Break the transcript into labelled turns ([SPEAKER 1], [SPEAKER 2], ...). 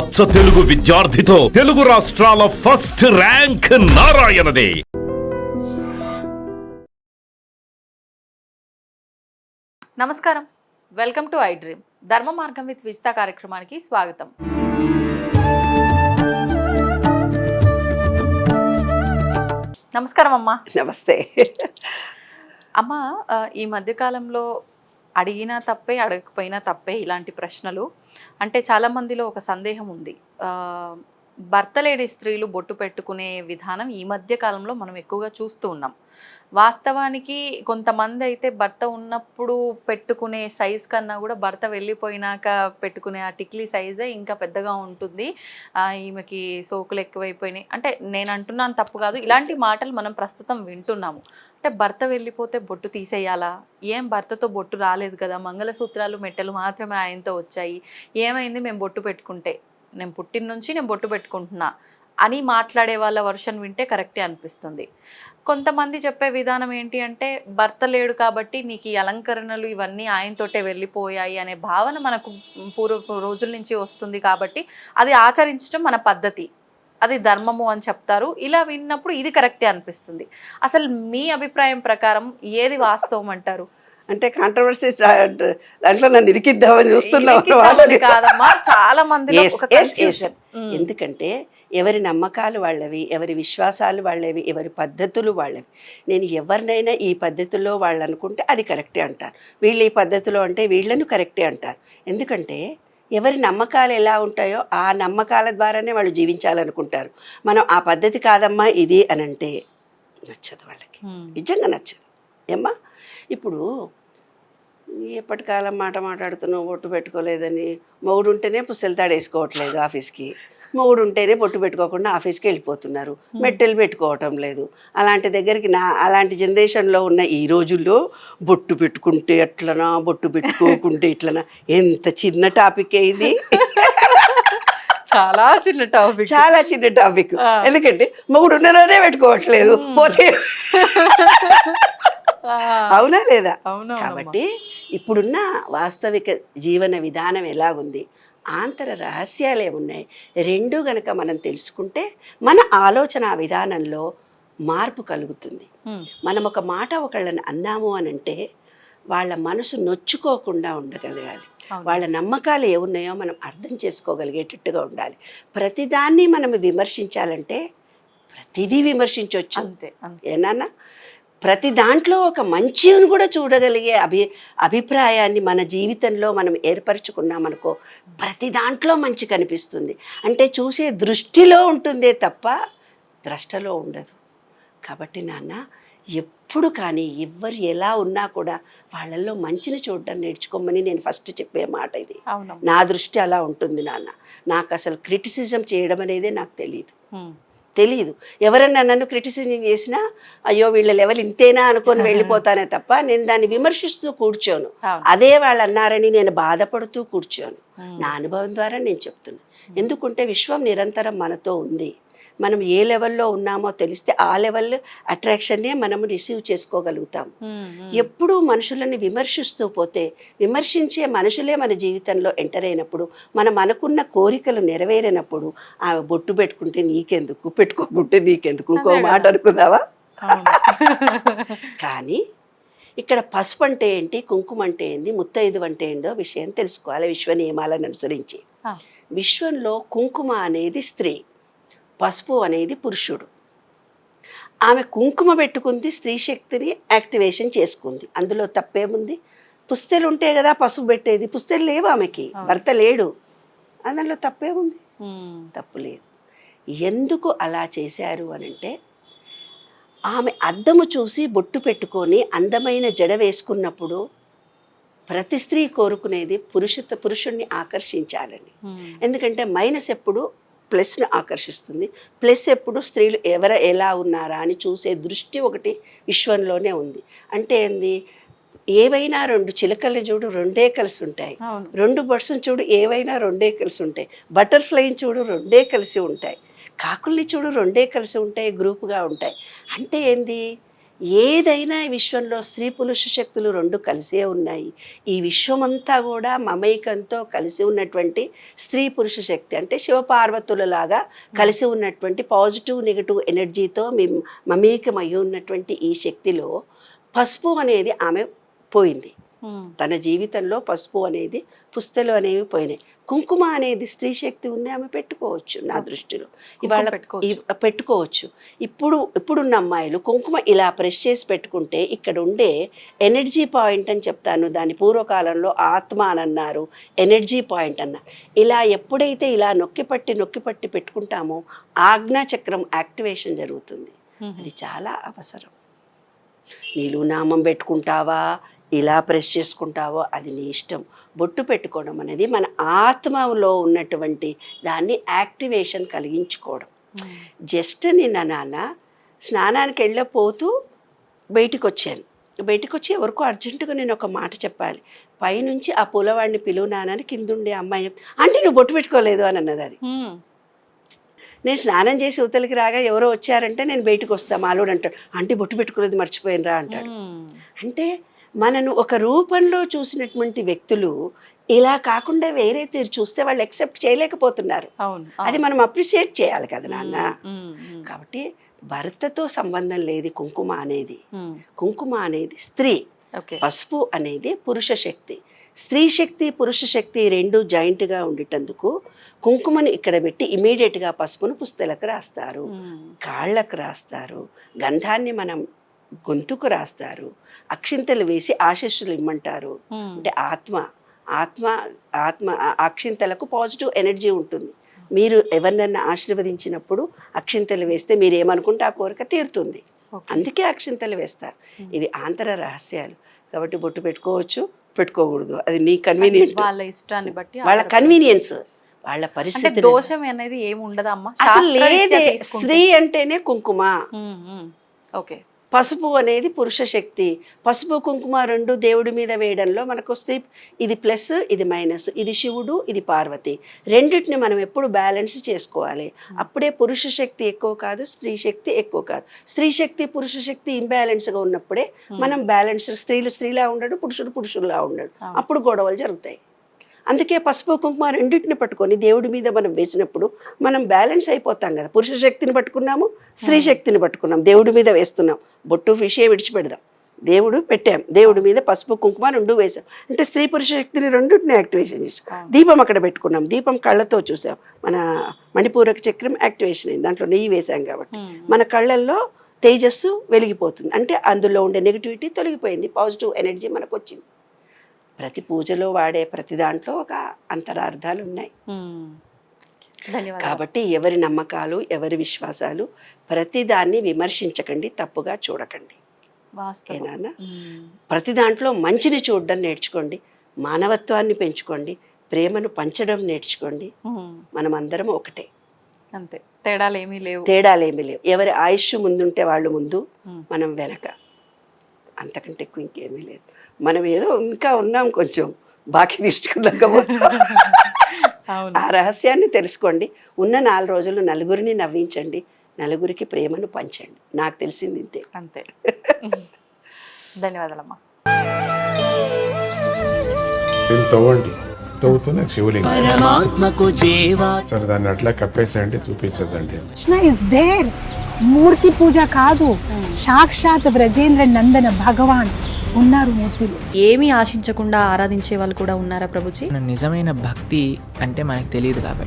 [SPEAKER 1] అచ్చ తెలుగు విద్యార్థితో తెలుగు రాష్ట్రాల first rank నారాయణదే.
[SPEAKER 2] నమస్కారం, వెల్కమ్ టు ఐ డ్రీమ్. ధర్మ మార్గం విత్ విజిత కార్యక్రమానికి స్వాగతం. నమస్కారం అమ్మా.
[SPEAKER 3] నమస్తే
[SPEAKER 2] అమ్మ, ఈ మధ్యకాలంలో అడిగినా తప్పే, అడగకపోయినా తప్పే ఇలాంటి ప్రశ్నలు. అంటే చాలామందిలో ఒక సందేహం ఉంది, భర్త లేని స్త్రీలు బొట్టు పెట్టుకునే విధానం ఈ మధ్య కాలంలో మనం ఎక్కువగా చూస్తూ ఉన్నాం. వాస్తవానికి కొంతమంది అయితే భర్త ఉన్నప్పుడు పెట్టుకునే సైజ్ కన్నా కూడా భర్త వెళ్ళిపోయినాక పెట్టుకునే ఆ టిక్లీ సైజే ఇంకా పెద్దగా ఉంటుంది, ఈమెకి సోకులు ఎక్కువైపోయినాయి అంటే నేను అంటున్నాను, తప్పు కాదు. ఇలాంటి మాటలు మనం ప్రస్తుతం వింటున్నాము. అంటే భర్త వెళ్ళిపోతే బొట్టు తీసేయాలా? ఏం భర్తతో బొట్టు రాలేదు కదా, మంగళసూత్రాలు మెట్టలు మాత్రమే ఆయనతో వచ్చాయి, ఏమైంది మేము బొట్టు పెట్టుకుంటే, నేను పుట్టిన నుంచి నేను బొట్టు పెట్టుకుంటున్నా అని మాట్లాడే వాళ్ళ వర్షన్ వింటే కరెక్టే అనిపిస్తుంది. కొంతమంది చెప్పే విధానం ఏంటి అంటే, భర్త లేడు కాబట్టి నీకు ఈ అలంకరణలు ఇవన్నీ ఆయనతోటే వెళ్ళిపోయాయి అనే భావన మనకు పూర్వ రోజుల నుంచి వస్తుంది, కాబట్టి అది ఆచరించడం మన పద్ధతి, అది ధర్మము అని చెప్తారు. ఇలా విన్నప్పుడు ఇది కరెక్టే అనిపిస్తుంది. అసలు మీ అభిప్రాయం ప్రకారం ఏది వాస్తవం అంటారు?
[SPEAKER 3] అంటే కాంట్రవర్సీ దాంట్లో నన్ను ఇరికిద్దామని చూస్తున్నావు
[SPEAKER 2] కాదమ్మా, చాలా మంది.
[SPEAKER 3] ఎందుకంటే ఎవరి నమ్మకాలు వాళ్ళవి, ఎవరి విశ్వాసాలు వాళ్ళవి, ఎవరి పద్ధతులు వాళ్ళవి. నేను ఎవరినైనా ఈ పద్ధతిలో వాళ్ళు అనుకుంటే అది కరెక్టే అంటారు, వీళ్ళు ఈ పద్ధతిలో అంటే వీళ్ళను కరెక్టే అంటారు. ఎందుకంటే ఎవరి నమ్మకాలు ఎలా ఉంటాయో ఆ నమ్మకాల ద్వారానే వాళ్ళు జీవించాలనుకుంటారు. మనం ఆ పద్ధతి కాదమ్మా ఇది అని అంటే నచ్చదు వాళ్ళకి, నిజంగా నచ్చదు. ఏమ్మా, ఇప్పుడు ఎప్పటికాలం మాట మాట్లాడుతున్నావు, బొట్టు పెట్టుకోలేదని. మొగుడు ఉంటేనే పుస్తెలతాడు వేసుకోవట్లేదు ఆఫీస్కి, మొగుడు ఉంటేనే బొట్టు పెట్టుకోకుండా ఆఫీస్కి వెళ్ళిపోతున్నారు, మెట్టెలు పెట్టుకోవటం లేదు. అలాంటి దగ్గరికి అలాంటి జనరేషన్లో ఉన్న ఈ రోజుల్లో బొట్టు పెట్టుకుంటే ఎట్లనా, బొట్టు పెట్టుకోకుంటే ఇట్లనా, ఎంత చిన్న టాపిక్ ఇది.
[SPEAKER 2] చాలా చిన్న టాపిక్,
[SPEAKER 3] చాలా చిన్న టాపిక్. ఎందుకంటే మొగుడు ఉన్ననే పెట్టుకోవట్లేదు, పోతే అవునా లేదా? కాబట్టి ఇప్పుడున్న వాస్తవిక జీవన విధానం ఎలాగుంది, ఆంతర రహస్యాలు ఏమున్నాయి, రెండు గనక మనం తెలుసుకుంటే మన ఆలోచన విధానంలో మార్పు కలుగుతుంది. మనం ఒక మాట ఒకళ్ళని అన్నాము అని అంటే వాళ్ళ మనసు నొచ్చుకోకుండా ఉండగలగాలి. వాళ్ళ నమ్మకాలు ఏమున్నాయో మనం అర్థం చేసుకోగలిగేటట్టుగా ఉండాలి. ప్రతిదాన్ని మనం విమర్శించాలంటే ప్రతిదీ విమర్శించవచ్చు, అంతే ఏనా? ప్రతి దాంట్లో ఒక మంచిని కూడా చూడగలిగే అభిప్రాయాన్ని మన జీవితంలో మనం ఏర్పరచుకున్నామనుకో, ప్రతి దాంట్లో మంచి కనిపిస్తుంది. అంటే చూసే దృష్టిలో ఉంటుందే తప్ప ద్రష్టలో ఉండదు. కాబట్టి నాన్న, ఎప్పుడు కానీ ఎవ్వరు ఎలా ఉన్నా కూడా వాళ్ళల్లో మంచిని చూడడం నేర్చుకోమని నేను ఫస్ట్ చెప్పే మాట ఇది. నా దృష్టి అలా ఉంటుంది నాన్న. నాకు అసలు క్రిటిసిజం చేయడం అనేదే నాకు తెలియదు. ఎవరన్నా నన్ను క్రిటిసిజం చేసినా అయ్యో వీళ్ళ లెవెల్ ఇంతేనా అనుకొని వెళ్ళిపోతానే తప్ప నేను దాన్ని విమర్శిస్తూ కూర్చోను. అదే వాళ్ళు అన్నారని నేను బాధపడుతూ కూర్చోను. నా అనుభవం ద్వారా నేను చెప్తున్నాను. ఎందుకంటే విశ్వం నిరంతరం మనతో ఉంది. మనం ఏ లెవెల్లో ఉన్నామో తెలిస్తే ఆ లెవెల్ అట్రాక్షన్నే మనము రిసీవ్ చేసుకోగలుగుతాం. ఎప్పుడూ మనుషులని విమర్శిస్తూ పోతే, విమర్శించే మనుషులే మన జీవితంలో ఎంటర్ అయినప్పుడు, మనం అనుకున్న కోరికలు నెరవేరినప్పుడు ఆ బొట్టు పెట్టుకుంటే నీకెందుకు, పెట్టుకోకుంటే నీకెందుకు, ఇంకో మాట అనుకుందావా? కానీ ఇక్కడ పసుపు అంటే ఏంటి, కుంకుమ అంటే ఏంటి, ముత్తైదు అంటే ఏంటో విషయం తెలుసుకోవాలి విశ్వ నియమాలను అనుసరించి. విశ్వంలో కుంకుమ అనేది స్త్రీ, పసుపు అనేది పురుషుడు. ఆమె కుంకుమ పెట్టుకుంది, స్త్రీ శక్తిని యాక్టివేషన్ చేసుకుంది. అందులో తప్పేముంది? పుస్తెలు ఉంటే కదా పసుపు పెట్టేది, పుస్తెలు లేవు ఆమెకి, భర్త లేడు, అందులో తప్పేముంది? తప్పు లేదు. ఎందుకు అలా చేశారు అని అంటే, ఆమె అద్దము చూసి బొట్టు పెట్టుకొని అందమైన జడ వేసుకున్నప్పుడు ప్రతి స్త్రీ కోరుకునేది పురుషుణ్ణి ఆకర్షించాలని. ఎందుకంటే మైనస్ ఎప్పుడు ప్లస్ను ఆకర్షిస్తుంది, ప్లస్ ఎప్పుడు స్త్రీలు ఎలా ఉన్నారా అని చూసే దృష్టి ఒకటి విశ్వంలోనే ఉంది. అంటే ఏంది, ఏవైనా రెండు చిలకల్ని చూడు రెండే కలిసి ఉంటాయి, రెండు బర్డ్స్ని చూడు ఏవైనా రెండే కలిసి ఉంటాయి, బటర్ఫ్లైని చూడు రెండే కలిసి ఉంటాయి, కాకుల్ని చూడు రెండే కలిసి ఉంటాయి, గ్రూపుగా ఉంటాయి. అంటే ఏంది, ఏదైనా ఈ విశ్వంలో స్త్రీ పురుష శక్తులు రెండు కలిసే ఉన్నాయి. ఈ విశ్వమంతా కూడా మమైకంతో కలిసి ఉన్నటువంటి స్త్రీ పురుష శక్తి, అంటే శివపార్వతులలాగా కలిసి ఉన్నటువంటి పాజిటివ్ నెగిటివ్ ఎనర్జీతో మమేకమై ఉన్నటువంటి ఈ శక్తిలో పసుపు అనేది ఆమె పోయింది. తన జీవితంలో పసుపు అనేది, పుస్తలు అనేవి పోయినాయి. కుంకుమ అనేది స్త్రీ శక్తి ఉంది, ఆమె పెట్టుకోవచ్చు. నా దృష్టిలో ఇవాళ పెట్టుకోవచ్చు. ఇప్పుడున్న అమ్మాయిలు కుంకుమ ఇలా ప్రెస్ చేసి పెట్టుకుంటే ఇక్కడ ఉండే ఎనర్జీ పాయింట్ అని చెప్తాను. దాని పూర్వకాలంలో ఆత్మ అని అన్నారు, ఎనర్జీ పాయింట్ అన్నారు. ఇలా ఎప్పుడైతే ఇలా నొక్కిపట్టి పెట్టుకుంటామో ఆజ్ఞాచక్రం యాక్టివేషన్ జరుగుతుంది. అది చాలా అవసరం. నీళ్ళు నామం పెట్టుకుంటావా, ఇలా ప్రెస్ చేసుకుంటావో అది నీ ఇష్టం. బొట్టు పెట్టుకోవడం అనేది మన ఆత్మలో ఉన్నటువంటి దాన్ని యాక్టివేషన్ కలిగించుకోవడం. జస్ట్ నిన్న నాన్న స్నానానికి వెళ్ళపోతూ బయటికి వచ్చాను. బయటికి వచ్చి ఎవరికో అర్జెంటుగా నేను ఒక మాట చెప్పాలి. పైనుంచి ఆ పూలవాడిని పిలువు నాన్నని కిందుండే అమ్మాయి అంటే నువ్వు బొట్టు పెట్టుకోలేదు అని అన్నది. అది నేను స్నానం చేసి ఉతలికి రాగా ఎవరో వచ్చారంటే నేను బయటకు వస్తాను. మాలోడు అంటాడు, ఆంటీ బొట్టు పెట్టుకోలేదు మర్చిపోయినరా అంటాడు. అంటే మనను ఒక రూపంలో చూసినటువంటి వ్యక్తులు ఇలా కాకుండా వేరే తీరు చూస్తే వాళ్ళు ఎక్సెప్ట్ చేయలేకపోతున్నారు. అది మనం అప్రిషియేట్ చేయాలి కదా నాన్న. కాబట్టి భర్తతో సంబంధం లేదు కుంకుమ అనేది. కుంకుమ అనేది స్త్రీ, పసుపు అనేది పురుష శక్తి. స్త్రీ శక్తి పురుష శక్తి రెండు జాయింట్గా ఉండేటందుకు కుంకుమను ఇక్కడ పెట్టి ఇమీడియట్గా పసుపును పుస్తలకు రాస్తారు, కాళ్ళకు రాస్తారు, గంధాన్ని మనం గొంతుకు రాస్తారు, అక్షింతలు వేసి ఆశీస్సులు ఇమ్మంటారు. అంటే ఆత్మ ఆత్మ ఆత్మ అక్షింతలకు పాజిటివ్ ఎనర్జీ ఉంటుంది. మీరు ఎవరినన్నా ఆశీర్వదించినప్పుడు అక్షింతలు వేస్తే మీరు ఏమనుకుంటే ఆ కోరిక తీరుతుంది. అందుకే అక్షింతలు వేస్తారు. ఇవి ఆంతర రహస్యాలు. కాబట్టి బొట్టు పెట్టుకోవచ్చు, పెట్టుకోకూడదు, అది నీ కన్వీనియన్స్,
[SPEAKER 2] వాళ్ళ ఇష్టాన్ని బట్టి,
[SPEAKER 3] వాళ్ళ కన్వీనియన్స్, వాళ్ళ పరిస్థితి.
[SPEAKER 2] దోషం అనేది ఏముండదమ్మా.
[SPEAKER 3] అసలు లేదే. స్త్రీ అంటేనే కుంకుమ,
[SPEAKER 2] ఓకే.
[SPEAKER 3] పసుపు అనేది పురుష శక్తి. పసుపు కుంకుమ రెండు దేవుడి మీద వేయడంలో మనకు వస్తే ఇది ప్లస్, ఇది మైనస్, ఇది శివుడు, ఇది పార్వతి. రెండింటిని మనం ఎప్పుడు బ్యాలెన్స్ చేసుకోవాలి. అప్పుడే పురుష శక్తి ఎక్కువ కాదు, స్త్రీ శక్తి ఎక్కువ కాదు. స్త్రీ శక్తి పురుష శక్తి ఇంబ్యాలెన్స్గా ఉన్నప్పుడే మనం బ్యాలెన్స్. స్త్రీలు స్త్రీలా ఉండడు, పురుషుడు పురుషుల్లా ఉండడు, అప్పుడు గొడవలు జరుగుతాయి. అందుకే పసుపు కుంకుమ రెండింటిని పట్టుకొని దేవుడి మీద మనం వేసినప్పుడు మనం బ్యాలెన్స్ అయిపోతాం కదా. పురుష శక్తిని పట్టుకున్నాము, స్త్రీ శక్తిని పట్టుకున్నాం, దేవుడి మీద వేస్తున్నాం. బొట్టు విషయం విడిచిపెడదాం, దేవుడు పెట్టాం, దేవుడి మీద పసుపు కుంకుమ రెండు వేసాం అంటే స్త్రీ పురుష శక్తిని రెండింటిని యాక్టివేషన్ చేసాం. దీపం అక్కడ పెట్టుకున్నాం, దీపం కళ్ళతో చూసాం, మన మణిపూరక చక్రం యాక్టివేషన్ అయింది, దాంట్లో నెయ్యి వేసాం కాబట్టి మన కళ్ళల్లో తేజస్సు వెలిగిపోతుంది. అంటే అందులో ఉండే నెగిటివిటీ తొలగిపోయింది, పాజిటివ్ ఎనర్జీ మనకు వచ్చింది. ప్రతి పూజలో వాడే ప్రతి దాంట్లో ఒక అంతరార్థాలు ఉన్నాయి. కాబట్టి ఎవరి నమ్మకాలు, ఎవరి విశ్వాసాలు, ప్రతి దాన్ని విమర్శించకండి, తప్పుగా చూడకండి. ఏనా? ప్రతి దాంట్లో మంచిని చూడడం నేర్చుకోండి, మానవత్వాన్ని పెంచుకోండి, ప్రేమను పంచడం నేర్చుకోండి. మనం అందరం ఒకటే,
[SPEAKER 2] అంతే. తేడాలేమీ లేవు.
[SPEAKER 3] ఎవరి ఆయుష్ ముందుంటే వాళ్ళు ముందు, మనం వెనక, అంతకంటే ఎక్కువ ఇంకేమీ లేదు. మనం ఏదో ఇంకా ఉన్నాం, కొంచెం బాకీ తీర్చుకోలేకపోతే. ఆ రహస్యాన్ని తెలుసుకోండి. ఉన్న 4 రోజులు నలుగురిని నవ్వించండి, నలుగురికి ప్రేమను పంచండి. నాకు తెలిసింది ఇంతే.
[SPEAKER 2] అంతే. ధన్యవాదాలమ్మా.
[SPEAKER 4] తవ్వుతూనే శివలింగం. సరే, దాన్ని అట్లా కప్పేసేయండి, చూపించదండి.
[SPEAKER 5] Krishna is there. మూర్తి పూజ కాదు, సాక్షాత్ బ్రజేంద్ర నందన భగవాన్ ఉన్నారు మూర్తిలో.
[SPEAKER 2] ఏమీ ఆశించకుండా ఆరాధించే వాళ్ళు కూడా ఉన్నారా ప్రభుజీ?
[SPEAKER 6] నిజమైన భక్తి అంటే మనకు తెలియదు కాబట్టి